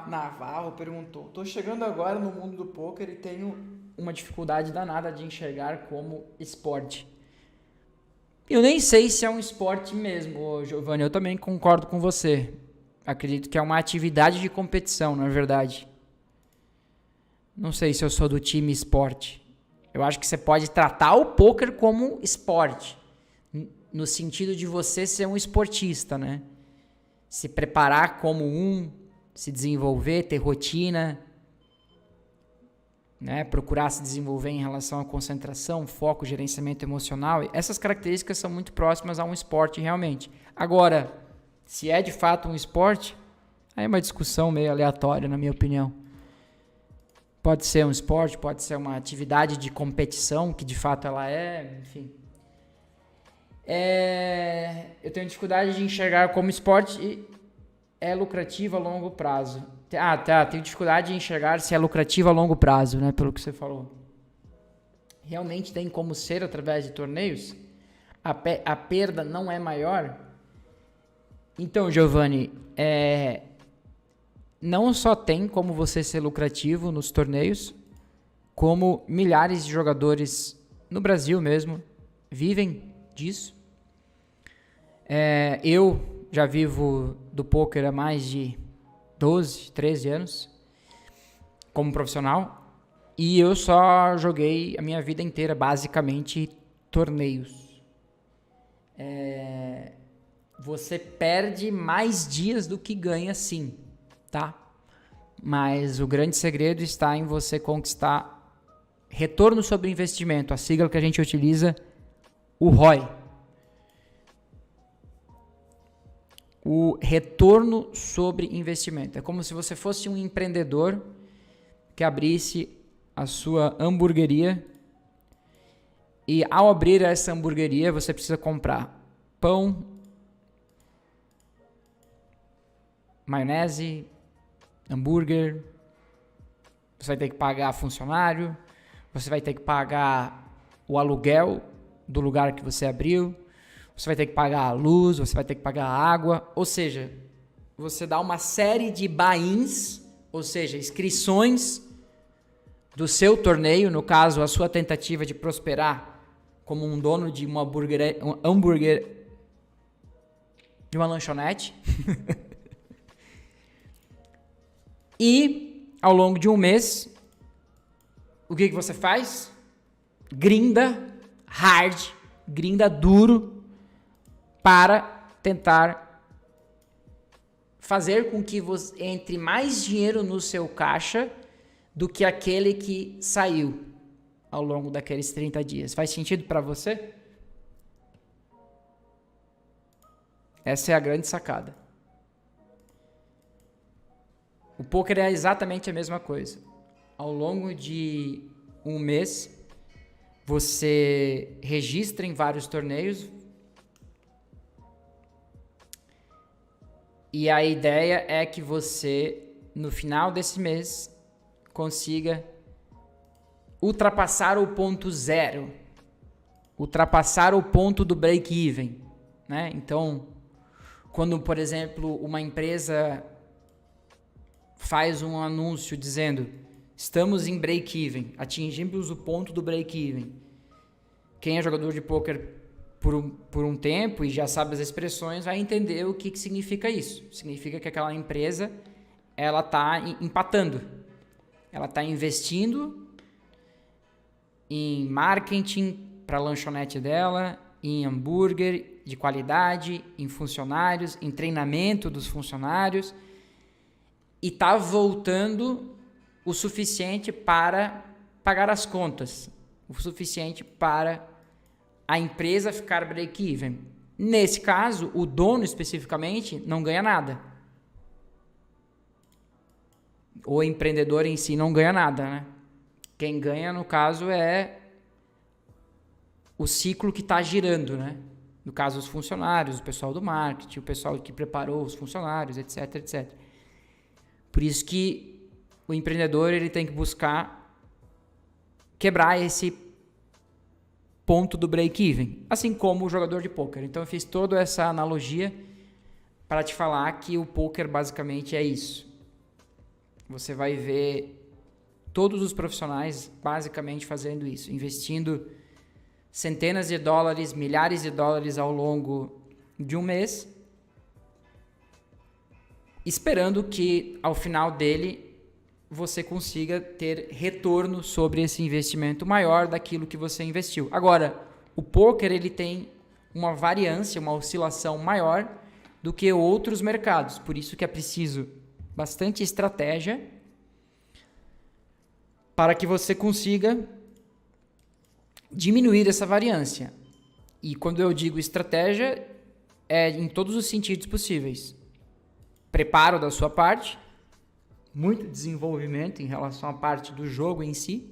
Navarro perguntou: tô chegando agora no mundo do poker e tenho uma dificuldade danada de enxergar como esporte. Eu nem sei se é um esporte mesmo, Giovanni. Eu também concordo com você. Acredito que é uma atividade de competição, na verdade. Não sei se eu sou do time esporte. Eu acho que você pode tratar o poker como esporte, no sentido de você ser um esportista, né? Se preparar como se desenvolver, ter rotina, né? Procurar se desenvolver em relação à concentração, foco, gerenciamento emocional. Essas características são muito próximas a um esporte realmente. Agora, se é de fato um esporte, aí é uma discussão meio aleatória, na minha opinião. Pode ser um esporte, pode ser uma atividade de competição, que de fato ela é, enfim. Eu tenho dificuldade de enxergar como esporte e é lucrativo a longo prazo. Tenho dificuldade de enxergar se é lucrativo a longo prazo, né, pelo que você falou. Realmente tem como ser através de torneios? A perda não é maior? Então, Giovanni, não só tem como você ser lucrativo nos torneios, como milhares de jogadores no Brasil mesmo vivem disso. Eu já vivo do poker há mais de 12, 13 anos como profissional e eu só joguei a minha vida inteira basicamente torneios. Você perde mais dias do que ganha, sim, tá? Mas o grande segredo está em você conquistar retorno sobre investimento, a sigla que a gente utiliza, o ROI. O retorno sobre investimento. É como se você fosse um empreendedor que abrisse a sua hamburgueria e ao abrir essa hamburgueria você precisa comprar pão, maionese, hambúrguer, você vai ter que pagar funcionário, você vai ter que pagar o aluguel do lugar que você abriu, você vai ter que pagar a luz, você vai ter que pagar a água, ou seja, você dá uma série de buy-ins, ou seja, inscrições do seu torneio, no caso, a sua tentativa de prosperar como um dono de um hambúrguer, de uma lanchonete. E, ao longo de um mês, o que você faz? Grinda hard, grinda duro, para tentar fazer com que você entre mais dinheiro no seu caixa do que aquele que saiu ao longo daqueles 30 dias. Faz sentido para você? Essa é a grande sacada. O poker é exatamente a mesma coisa. Ao longo de um mês, você registra em vários torneios e a ideia é que você, no final desse mês, consiga ultrapassar o ponto zero, ultrapassar o ponto do break-even, né? Então, quando, por exemplo, uma empresa faz um anúncio dizendo: estamos em break-even, atingimos o ponto do break-even. Quem é jogador de poker por um tempo e já sabe as expressões vai entender o que significa isso. Significa que aquela empresa ela está empatando, ela está investindo em marketing para a lanchonete dela, em hambúrguer de qualidade, em funcionários, em treinamento dos funcionários, e está voltando o suficiente para pagar as contas, o suficiente para a empresa ficar break-even. Nesse caso, o dono especificamente não ganha nada. O empreendedor em si não ganha nada, né? Quem ganha, no caso, é o ciclo que está girando, né? No caso, os funcionários, o pessoal do marketing, o pessoal que preparou os funcionários, etc, etc. Por isso que o empreendedor ele tem que buscar quebrar esse ponto do break-even, assim como o jogador de pôquer. Então eu fiz toda essa analogia para te falar que o pôquer basicamente é isso. você vai ver todos os profissionais basicamente fazendo isso, investindo centenas de dólares, milhares de dólares ao longo de um mês, esperando que ao final dele você consiga ter retorno sobre esse investimento maior daquilo que você investiu. Agora, o poker ele tem uma variância, uma oscilação maior do que outros mercados, por isso que é preciso bastante estratégia para que você consiga diminuir essa variância. E quando eu digo estratégia, é em todos os sentidos possíveis. Preparo da sua parte, muito desenvolvimento em relação à parte do jogo em si,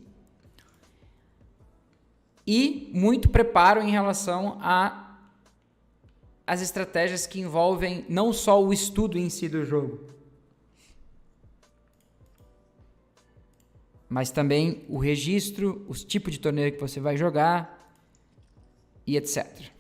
e muito preparo em relação às estratégias que envolvem não só o estudo em si do jogo, mas também o registro, os tipos de torneio que você vai jogar e etc.